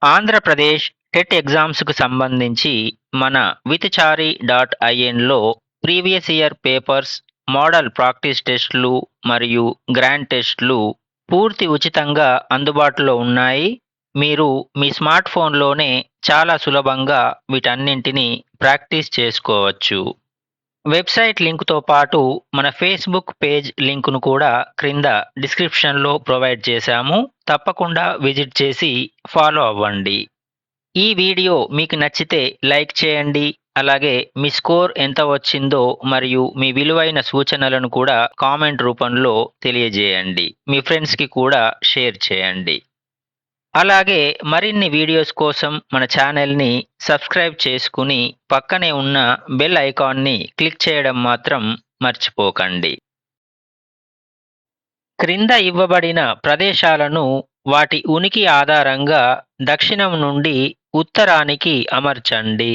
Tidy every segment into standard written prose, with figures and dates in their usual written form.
Andhra Pradesh TET ఎగ్జామ్స్‌కు సంబంధించి మన విత్‌చారి.inలో previous year papers, model practice టెస్ట్‌లు మరియు గ్రాండ్ టెస్ట్‌లు పూర్తి ఉచితంగా అందుబాటులో ఉన్నాయి. మీరు మీ స్మార్ట్ ఫోన్‌లోనే చాలా సులభంగా వీటన్నింటిని ప్రాక్టీస్ చేసుకోవచ్చు. వెబ్‌సైట్ లింక్‌తో పాటు మన ఫేస్‌బుక్ పేజ్ లింక్‌ను కూడా క్రింద డిస్క్రిప్షన్‌లో ప్రొవైడ్ చేశాము. తప్పకుండా విజిట్ చేసి ఫాలో అవ్వండి. ఈ వీడియో మీకు నచ్చితే లైక్ చేయండి. అలాగే మీ స్కోర్ ఎంత వచ్చిందో మరియు మీ విలువైన సూచనలను కూడా కామెంట్ రూపంలో తెలియజేయండి. మీ ఫ్రెండ్స్‌కి కూడా షేర్ చేయండి. అలాగే మరిన్ని వీడియోస్ కోసం మన ఛానల్‌ని సబ్స్క్రైబ్ చేసుకుని పక్కనే ఉన్న బెల్ ఐకాన్‌ని క్లిక్ చేయడం మాత్రం మర్చిపోకండి. క్రింద ఇవ్వబడిన ప్రదేశాలను వాటి ఉనికి ఆధారంగా దక్షిణం నుండి ఉత్తరానికి అమర్చండి.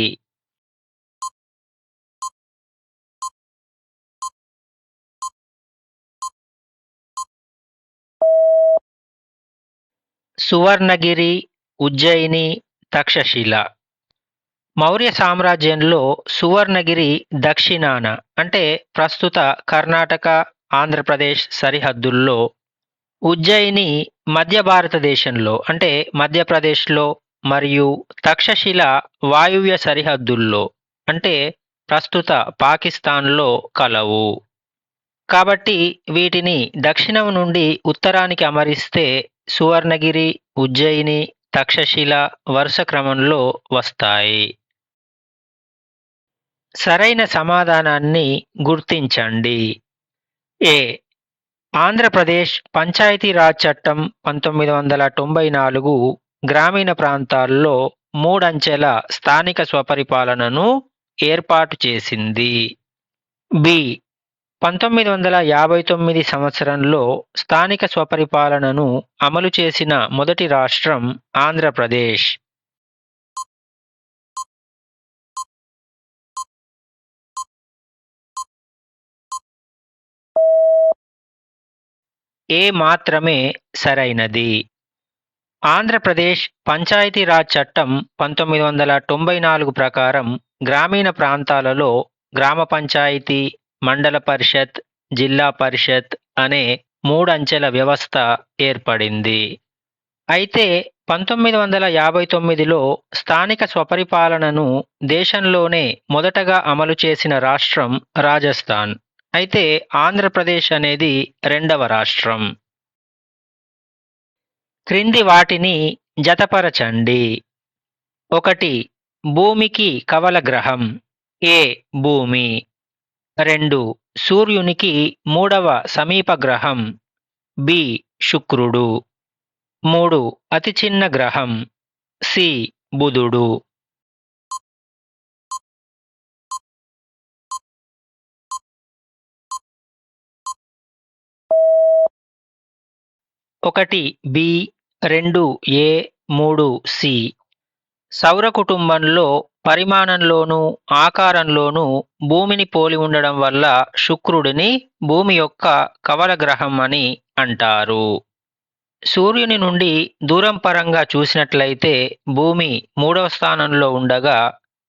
సువర్ణగిరి, ఉజ్జయిని, తక్షశిల. మౌర్య సామ్రాజ్యంలో సువర్ణగిరి దక్షిణాన అంటే ప్రస్తుత కర్ణాటక, ఆంధ్రప్రదేశ్ సరిహద్దుల్లో, ఉజ్జయిని మధ్య భారతదేశంలో అంటే మధ్యప్రదేశ్లో మరియు తక్షశిల వాయువ్య సరిహద్దుల్లో అంటే ప్రస్తుత పాకిస్తాన్లో కలవు. కాబట్టి వీటిని దక్షిణం నుండి ఉత్తరానికి అమరిస్తే సువర్ణగిరి, ఉజ్జయిని, తక్షశిల వరుస క్రమంలో వస్తాయి. సరైన సమాధానాన్ని గుర్తించండి. ఏ. ఆంధ్రప్రదేశ్ పంచాయతీరాజ్ చట్టం 1994 గ్రామీణ ప్రాంతాల్లో మూడంచెల స్థానిక స్వపరిపాలనను ఏర్పాటు చేసింది. బి. 1959 సంవత్సరంలో స్థానిక స్వపరిపాలనను అమలు చేసిన మొదటి రాష్ట్రం ఆంధ్రప్రదేశ్. ఏ మాత్రమే సరైనది. ఆంధ్రప్రదేశ్ పంచాయతీరాజ్ చట్టం 1994 ప్రకారం గ్రామీణ ప్రాంతాలలో గ్రామ పంచాయతీ, మండల పరిషత్, జిల్లా పరిషత్ అనే మూడంచెల వ్యవస్థ ఏర్పడింది. అయితే 1959లో స్థానిక స్వపరిపాలనను దేశంలోనే మొదటగా అమలు చేసిన రాష్ట్రం రాజస్థాన్. అయితే ఆంధ్రప్రదేశ్ అనేది రెండవ రాష్ట్రం. క్రింది వాటిని జతపరచండి. 1. భూమికి కవల గ్రహం. ఏ. భూమి. 2. సూర్యునికి మూడవ సమీప గ్రహం. బి. శుక్రుడు. 3. అతి చిన్న గ్రహం. సి. బుధుడు. 1 బి, 2 ఏ, 3 సి. సౌర కుటుంబంలో పరిమాణంలోనూ ఆకారంలోనూ భూమిని పోలి ఉండడం వల్ల శుక్రుడిని భూమి యొక్క కవల గ్రహం అని అంటారు. సూర్యుని నుండి దూరం పరంగా చూసినట్లయితే భూమి మూడవ స్థానంలో ఉండగా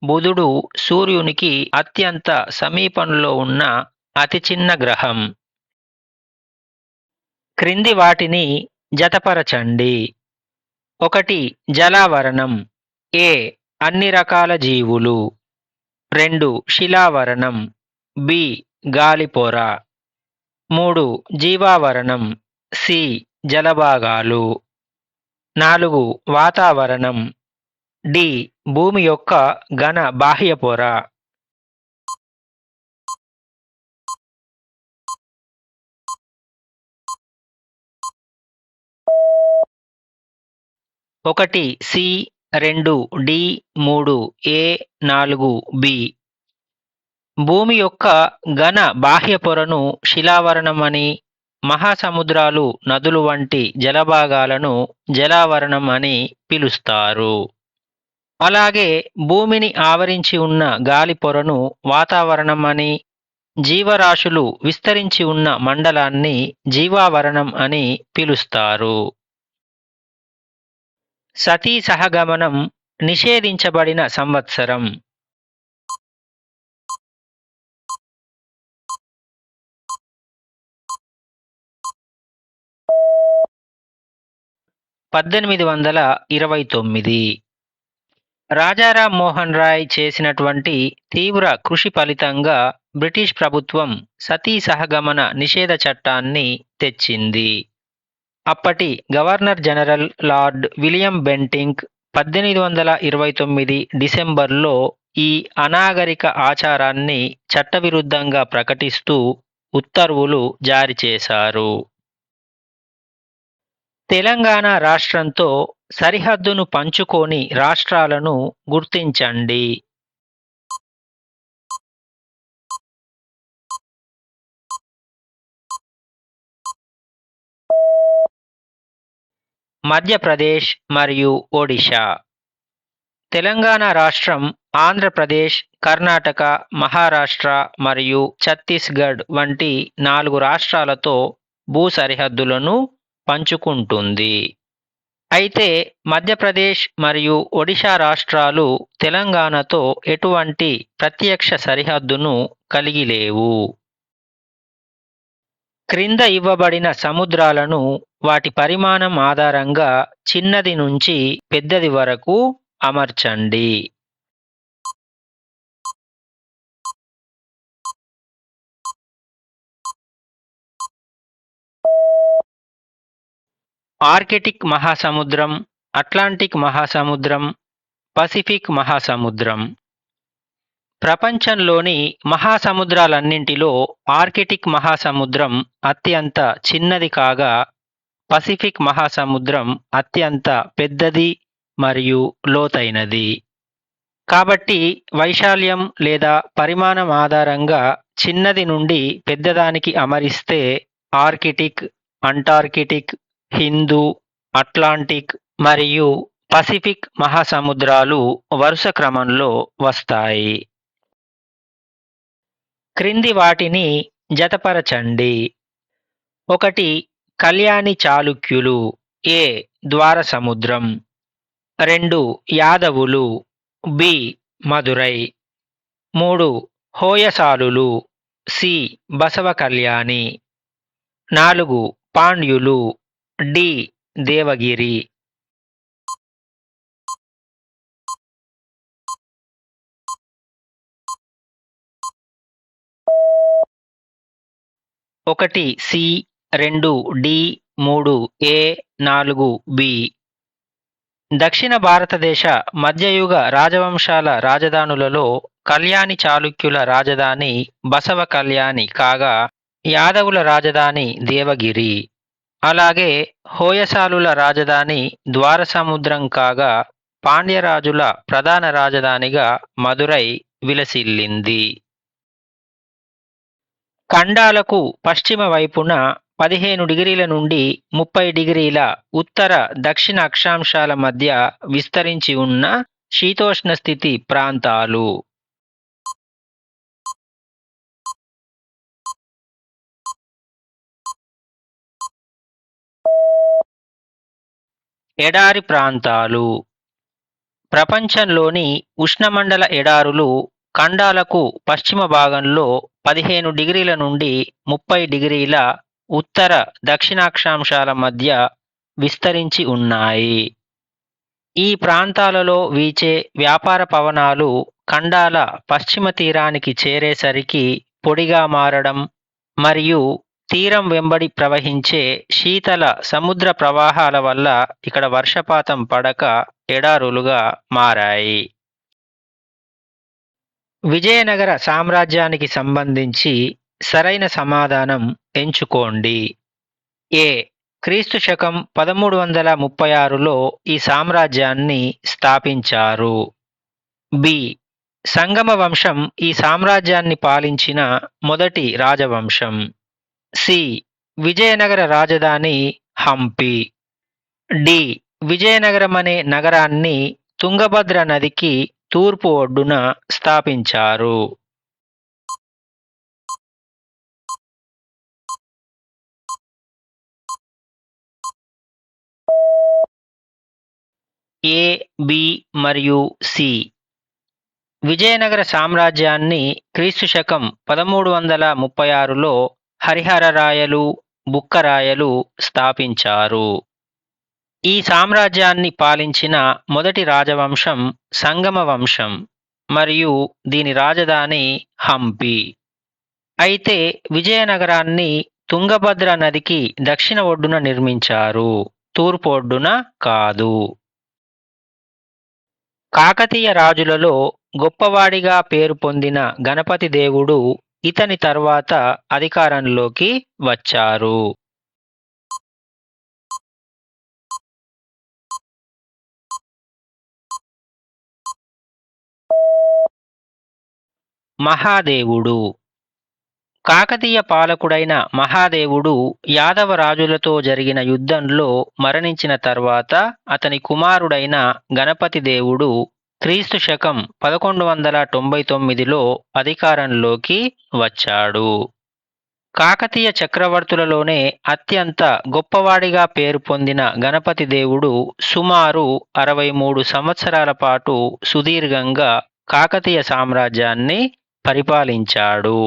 బుధుడు సూర్యునికి అత్యంత సమీపంలో ఉన్న అతి చిన్న గ్రహం. క్రింది వాటిని జతపరచండి. 1. జలావరణం. ఏ. అన్ని రకాల జీవులు. 2. శిలావరణం. బి. గాలిపొర. 3. జీవావరణం. సి. జలభాగాలు. 4. వాతావరణం. డి. భూమి యొక్క ఘన బాహ్య పొర. 1 సి, 2 డి, 3 ఏ, 4 బి. భూమి యొక్క ఘన బాహ్య పొరను శిలావరణం అని, మహాసముద్రాలు, నదులు వంటి జలభాగాలను జలావరణం అని పిలుస్తారు. అలాగే భూమిని ఆవరించి ఉన్న గాలి పొరను వాతావరణం అని, జీవరాశులు విస్తరించి ఉన్న మండలాన్ని జీవావరణం అని పిలుస్తారు. సతీ సహగమనం నిషేధించబడిన సంవత్సరం. 1829. రాజారాం మోహన్ రాయ్ చేసినటువంటి తీవ్ర కృషి ఫలితంగా బ్రిటిష్ ప్రభుత్వం సతీ సహగమన నిషేధ చట్టాన్ని తెచ్చింది. అప్పటి governor general lord William Bentinck 1829 డిసెంబర్లో ఈ అనాగరిక ఆచారాన్ని చట్టవిరుద్ధంగా ప్రకటిస్తూ ఉత్తర్వులు జారీ చేశారు. తెలంగాణ రాష్ట్రంతో సరిహద్దును పంచుకోని రాష్ట్రాలను గుర్తించండి. మధ్యప్రదేశ్ మరియు ఒడిషా. తెలంగాణ రాష్ట్రం ఆంధ్రప్రదేశ్, కర్ణాటక, మహారాష్ట్ర మరియు ఛత్తీస్గఢ్ వంటి 4 రాష్ట్రాలతో భూ సరిహద్దులను పంచుకుంటుంది. అయితే మధ్యప్రదేశ్ మరియు ఒడిషా రాష్ట్రాలు తెలంగాణతో ఎటువంటి ప్రత్యక్ష సరిహద్దును కలిగి లేవు. క్రింద ఇవ్వబడిన సముద్రాలను వాటి పరిమాణం ఆధారంగా చిన్నది నుంచి పెద్దది వరకు అమర్చండి. ఆర్కిటిక్ మహాసముద్రం, అట్లాంటిక్ మహాసముద్రం, పసిఫిక్ మహాసముద్రం. ప్రపంచంలోని మహాసముద్రాలన్నింటిలో ఆర్కిటిక్ మహాసముద్రం అత్యంత చిన్నది కాగా పసిఫిక్ మహాసముద్రం అత్యంత పెద్దది మరియు లోతైనది. కాబట్టి వైశాల్యం లేదా పరిమాణం ఆధారంగా చిన్నది నుండి పెద్దదానికి అమరిస్తే ఆర్కిటిక్, అంటార్కిటిక్, హిందూ, అట్లాంటిక్ మరియు పసిఫిక్ మహాసముద్రాలు వరుస క్రమంలో వస్తాయి. క్రింది వాటిని జతపరచండి. 1. కళ్యాణి చాళుక్యులు. ఏ. ద్వార సముద్రం. 2. యాదవులు. బి. మదురై. 3. హోయసాలులు. సి. బసవ కళ్యాణి. 4. పాండ్యులు. డి. దేవగిరి. ఒకటి సి, 2 డి, 3 ఏ, 4 బి. దక్షిణ భారతదేశ మధ్యయుగ రాజవంశాల రాజధానులలో కళ్యాణి చాళుక్యుల రాజధాని బసవ కళ్యాణి కాగా యాదవుల రాజధాని దేవగిరి. అలాగే హోయసాలుల రాజధాని ద్వారసముద్రం కాగా పాండ్యరాజుల ప్రధాన రాజధానిగా మదురై విలసిల్లింది. ఖండాలకు పశ్చిమ వైపున 15 డిగ్రీల నుండి 30 డిగ్రీల ఉత్తర దక్షిణ అక్షాంశాల మధ్య విస్తరించి ఉన్న శీతోష్ణ స్థితి ప్రాంతాలు. ఎడారి ప్రాంతాలు. ప్రపంచంలోని ఉష్ణమండల ఎడారులు ఖండాలకు పశ్చిమ భాగంలో 15 డిగ్రీల నుండి 30 డిగ్రీల ఉత్తర దక్షిణాక్షాంశాల మధ్య విస్తరించి ఉన్నాయి. ఈ ప్రాంతాలలో వీచే వ్యాపార పవనాలు ఖండాల పశ్చిమ తీరానికి చేరేసరికి పొడిగా మారడం మరియు తీరం వెంబడి ప్రవహించే శీతల సముద్ర ప్రవాహాల వల్ల ఇక్కడ వర్షపాతం పడక ఎడారులుగా మారాయి. విజయనగర సామ్రాజ్యానికి సంబంధించి సరైన సమాధానం ఎంచుకోండి. ఏ. క్రీస్తు శకం 1336లో ఈ సామ్రాజ్యాన్ని స్థాపించారు. బి. సంగమ వంశం ఈ సామ్రాజ్యాన్ని పాలించిన మొదటి రాజవంశం. సి. విజయనగర రాజధాని హంపి. డి. విజయనగరం అనే నగరాన్ని తుంగభద్ర నదికి తూర్పు ఒడ్డున స్థాపించారు. ఏ, బి మరియు సి. విజయనగర సామ్రాజ్యాన్ని క్రీస్తు శకం 1336లో హరిహరరాయలు, బుక్కరాయలు స్థాపించారు. ఈ సామ్రాజ్యాన్ని పాలించిన మొదటి రాజవంశం సంగమ వంశం మరియు దీని రాజధాని హంపి. అయితే విజయనగరాన్ని తుంగభద్ర నదికి దక్షిణ ఒడ్డున నిర్మించారు, తూర్పు ఒడ్డున కాదు. కాకతీయ రాజులలో గొప్పవాడిగా పేరు పొందిన గణపతి దేవుడు ఇతని తర్వాత అధికారంలోకి వచ్చారు. మహాదేవుడు. కాకతీయ పాలకుడైన మహాదేవుడు యాదవ రాజులతో జరిగిన యుద్ధంలో మరణించిన తర్వాత అతని కుమారుడైన గణపతి దేవుడు క్రీస్తు శకం 1199లో అధికారంలోకి వచ్చాడు. కాకతీయ చక్రవర్తులలోనే అత్యంత గొప్పవాడిగా పేరు పొందిన గణపతి దేవుడు సుమారు 63 సంవత్సరాల పాటు సుదీర్ఘంగా కాకతీయ సామ్రాజ్యాన్ని పరిపాలించాడు.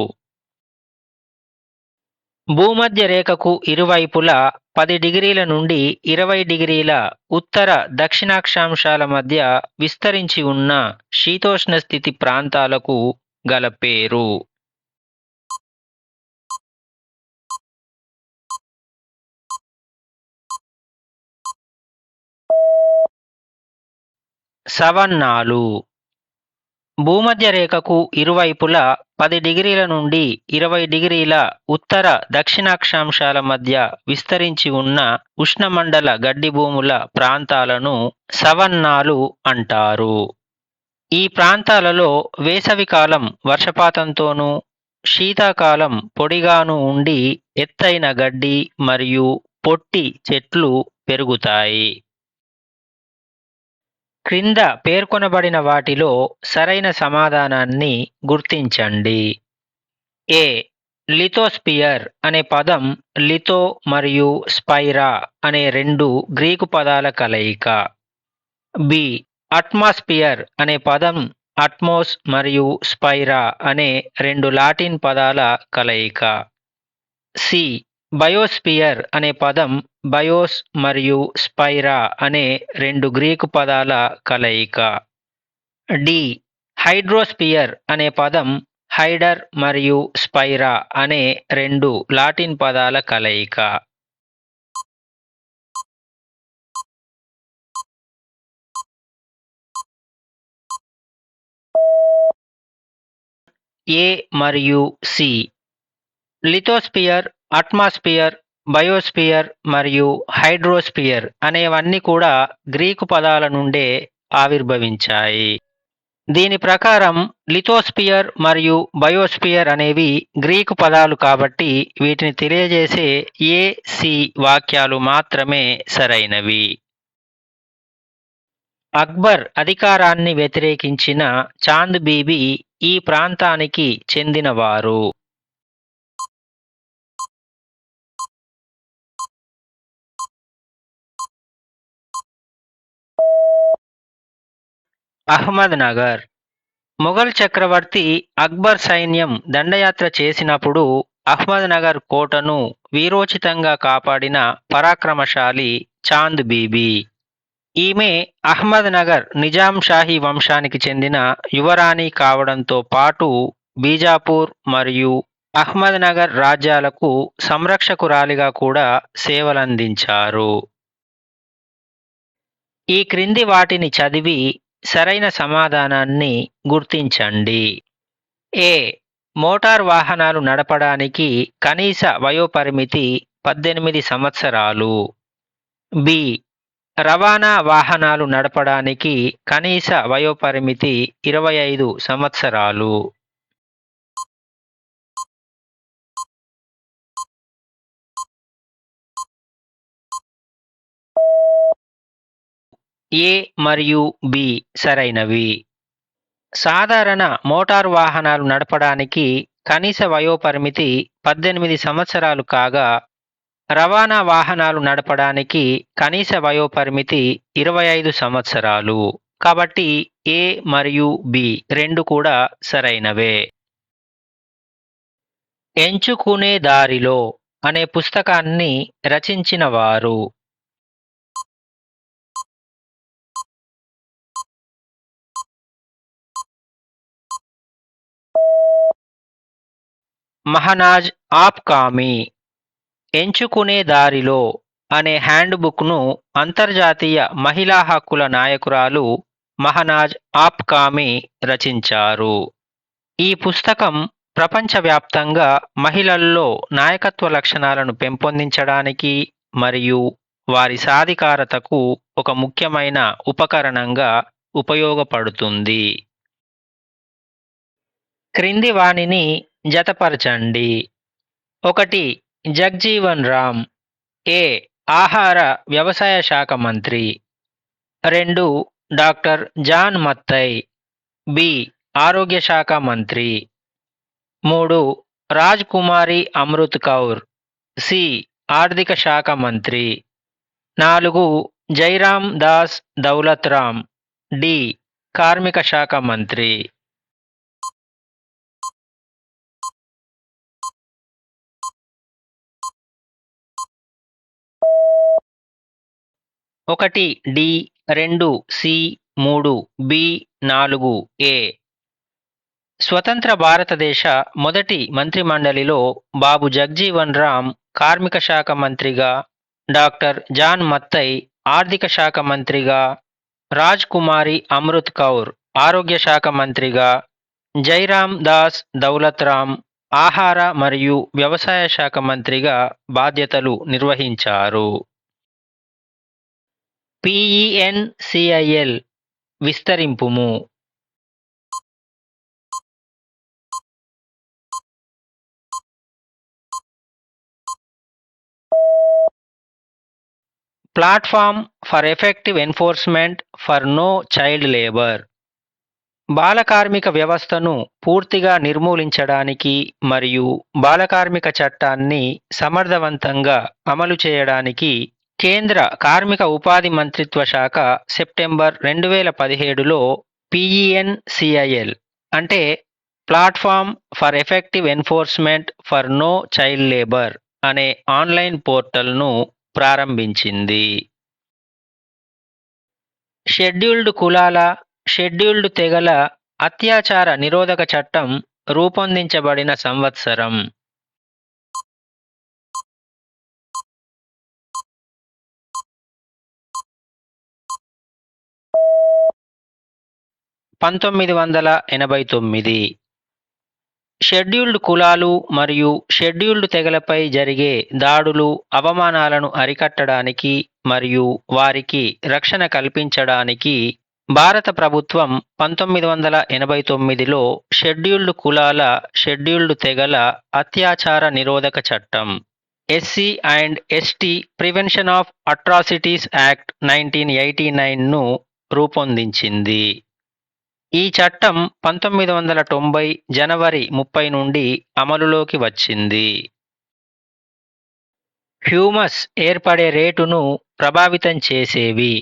భూమధ్య రేఖకు ఇరువైపులా 10 డిగ్రీల నుండి 20 డిగ్రీల ఉత్తర దక్షిణాక్షాంశాల మధ్య విస్తరించి ఉన్న శీతోష్ణ స్థితి ప్రాంతాలకు గల పేరు. సవన్నాలు. భూమధ్య రేఖకు ఇరువైపులా 10 డిగ్రీల నుండి 20 డిగ్రీల ఉత్తర దక్షిణాక్షాంశాల మధ్య విస్తరించి ఉన్న ఉష్ణమండల గడ్డి భూముల ప్రాంతాలను సవన్నాలు అంటారు. ఈ ప్రాంతాలలో వేసవికాలం వర్షపాతంతోనూ, శీతాకాలం పొడిగాను ఉండి ఎత్తైన గడ్డి మరియు పొట్టి చెట్లు పెరుగుతాయి. క్రింద పేర్కొనబడిన వాటిలో సరైన సమాధానాన్ని గుర్తించండి. ఏ. లిథోస్పియర్ అనే పదం లిథో మరియు స్పైరా అనే 2 గ్రీకు పదాల కలయిక. బి. అట్మాస్పియర్ అనే పదం అట్మోస్ మరియు స్పైరా అనే 2 లాటిన్ పదాల కలయిక. సి. బయోస్పియర్ అనే పదం బయోస్ మరియు స్పైరా అనే 2 గ్రీకు పదాల కలయిక. డి. హైడ్రోస్పియర్ అనే పదం హైడర్ మరియు స్పైరా అనే 2 లాటిన్ పదాల కలయిక. ఏ మరియు సి. లిథోస్పియర్, అట్మాస్పియర్, బయోస్పియర్ మరియు హైడ్రోస్పియర్ అనేవన్నీ కూడా గ్రీకు పదాల నుండే ఆవిర్భవించాయి. దీని ప్రకారం లిథోస్పియర్ మరియు బయోస్పియర్ అనేవి గ్రీకు పదాలు కాబట్టి వీటిని తెలియజేసే ఏ, సి వాక్యాలు మాత్రమే సరైనవి. అక్బర్ అధికారాన్ని వ్యతిరేకించిన చాంద్ బీబీ ఈ ప్రాంతానికి చెందినవారు. అహ్మద్ నగర్. మొఘల్ చక్రవర్తి అక్బర్ సైన్యం దండయాత్ర చేసినప్పుడు అహ్మద్ నగర్ కోటను వీరోచితంగా కాపాడిన పరాక్రమశాలి చాంద్ బీబీ. ఈమె అహ్మద్ నగర్ నిజాం షాహీ వంశానికి చెందిన యువరాణి కావడంతో పాటు బీజాపూర్ మరియు అహ్మద్ నగర్ రాజ్యాలకు సంరక్షకురాలిగా కూడా సేవలందించారు. ఈ క్రింది వాటిని చదివి సరైన సమాధానాన్ని గుర్తించండి. ఏ. మోటార్ వాహనాలు నడపడానికి కనీస వయోపరిమితి 18 సంవత్సరాలు. బి. రవాణా వాహనాలు నడపడానికి కనీస వయోపరిమితి 25 సంవత్సరాలు. ఏ మరియు బి సరైనవి. సాధారణ మోటారు వాహనాలు నడపడానికి కనీస వయోపరిమితి 18 సంవత్సరాలు కాగా రవాణా వాహనాలు నడపడానికి కనీస వయోపరిమితి 25 సంవత్సరాలు. కాబట్టి ఏ మరియు బి రెండు కూడా సరైనవే. ఎంచుకునే దారిలో అనే పుస్తకాన్ని రచించిన వారు? మహనాజ్ ఆప్కామి. ఎంచుకునే దారిలో అనే హ్యాండ్బుక్ను అంతర్జాతీయ మహిళా హక్కుల నాయకురాలు మహనాజ్ ఆప్కామి రచించారు. ఈ పుస్తకం ప్రపంచవ్యాప్తంగా మహిళల్లో నాయకత్వ లక్షణాలను పెంపొందించడానికి మరియు వారి సాధికారతకు ఒక ముఖ్యమైన ఉపకరణంగా ఉపయోగపడుతుంది. క్రింది వానిని జతపరచండి. 1. జగ్జీవన్ రామ్, ఏ ఆహార వ్యవసాయ శాఖ మంత్రి. 2. డాక్టర్ జాన్ మత్తై, బి ఆరోగ్య శాఖ మంత్రి. 3. రాజ్ కుమారి అమృత్ కౌర్, సి ఆర్థిక శాఖ మంత్రి. 4. జైరాం దాస్ దౌలత్ రామ్, డి కార్మిక శాఖ మంత్రి. 1 డి, 2 సి, 3 బి, 4 ఏ. స్వతంత్ర భారతదేశ మొదటి మంత్రిమండలిలో బాబు జగ్జీవన్ రామ్ కార్మిక శాఖ మంత్రిగా, డాక్టర్ జాన్ మత్తై ఆర్థిక శాఖ మంత్రిగా, రాజ్ కుమారి అమృత్ కౌర్ ఆరోగ్య శాఖ మంత్రిగా, జైరాం దాస్ దౌలత్ రామ్ ఆహార మరియు వ్యవసాయ శాఖ మంత్రిగా బాధ్యతలు నిర్వహించారు. PENCIL విస్తరింపుము. Platform for effective enforcement for no child labour. బాలకార్మిక వ్యవస్థను పూర్తిగా నిర్మూలించడానికి మరియు బాలకార్మిక చట్టాన్ని సమర్థవంతంగా అమలు చేయడానికి కేంద్ర కార్మిక ఉపాధి మంత్రిత్వ శాఖ సెప్టెంబర్ 2017లో PENCIL అంటే platform for effective enforcement for no child labour అనే ఆన్లైన్ పోర్టల్ను ప్రారంభించింది. షెడ్యూల్డ్ కులాల, షెడ్యూల్డ్ తెగల అత్యాచార నిరోధక చట్టం రూపొందించబడిన సంవత్సరం. 1989. షెడ్యూల్డ్ కులాలు మరియు షెడ్యూల్డ్ తెగలపై జరిగే దాడులు, అవమానాలను అరికట్టడానికి మరియు వారికి రక్షణ కల్పించడానికి భారత ప్రభుత్వం 1989లో షెడ్యూల్డ్ కులాల, షెడ్యూల్డ్ తెగల అత్యాచార నిరోధక చట్టం SC and ST prevention of atrocities act 1989ను రూపొందించింది. ఈ చట్టం 1990 జనవరి 30 నుండి అమలులోకి వచ్చింది. హ్యూమస్ ఏర్పడే రేటును ప్రభావితం చేసేవి.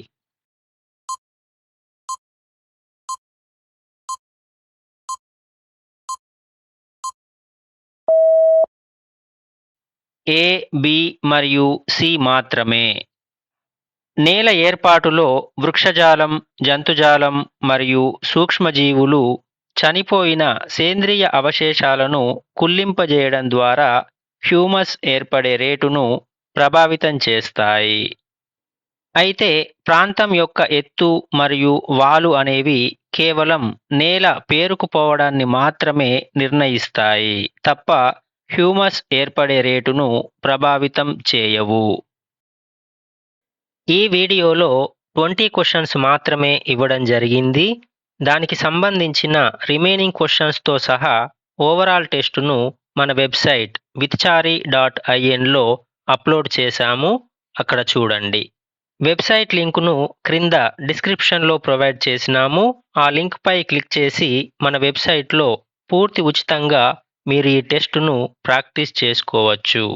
A, B మరియు C మాత్రమే. నేల ఏర్పాటులో వృక్షజాలం, జంతుజాలం మరియు సూక్ష్మజీవులు చనిపోయిన సేంద్రియ అవశేషాలను కుళ్ళింపజేయడం ద్వారా హ్యూమస్ ఏర్పడే రేటును ప్రభావితం చేస్తాయి. అయితే ప్రాంతం యొక్క ఎత్తు మరియు వాలు అనేవి కేవలం నేల పేరుకుపోవడాన్ని మాత్రమే నిర్ణయిస్తాయి తప్ప హ్యూమస్ ఏర్పడే రేటును ప్రభావితం చేయవు. ఈ వీడియోలో 20 క్వశ్చన్స్ మాత్రమే ఇవ్వడం జరిగింది. దానికి సంబంధించిన రిమైనింగ్ క్వశ్చన్స్తో సహా ఓవరాల్ టెస్టును మన వెబ్సైట్ విత్చారి.inలో అప్లోడ్ చేశాము. అక్కడ చూడండి. వెబ్సైట్ లింకును క్రింద డిస్క్రిప్షన్లో ప్రొవైడ్ చేసినాము. ఆ లింక్పై క్లిక్ చేసి మన వెబ్సైట్లో పూర్తి ఉచితంగా మీరు ఈ టెస్టును ప్రాక్టీస్ చేసుకోవచ్చు.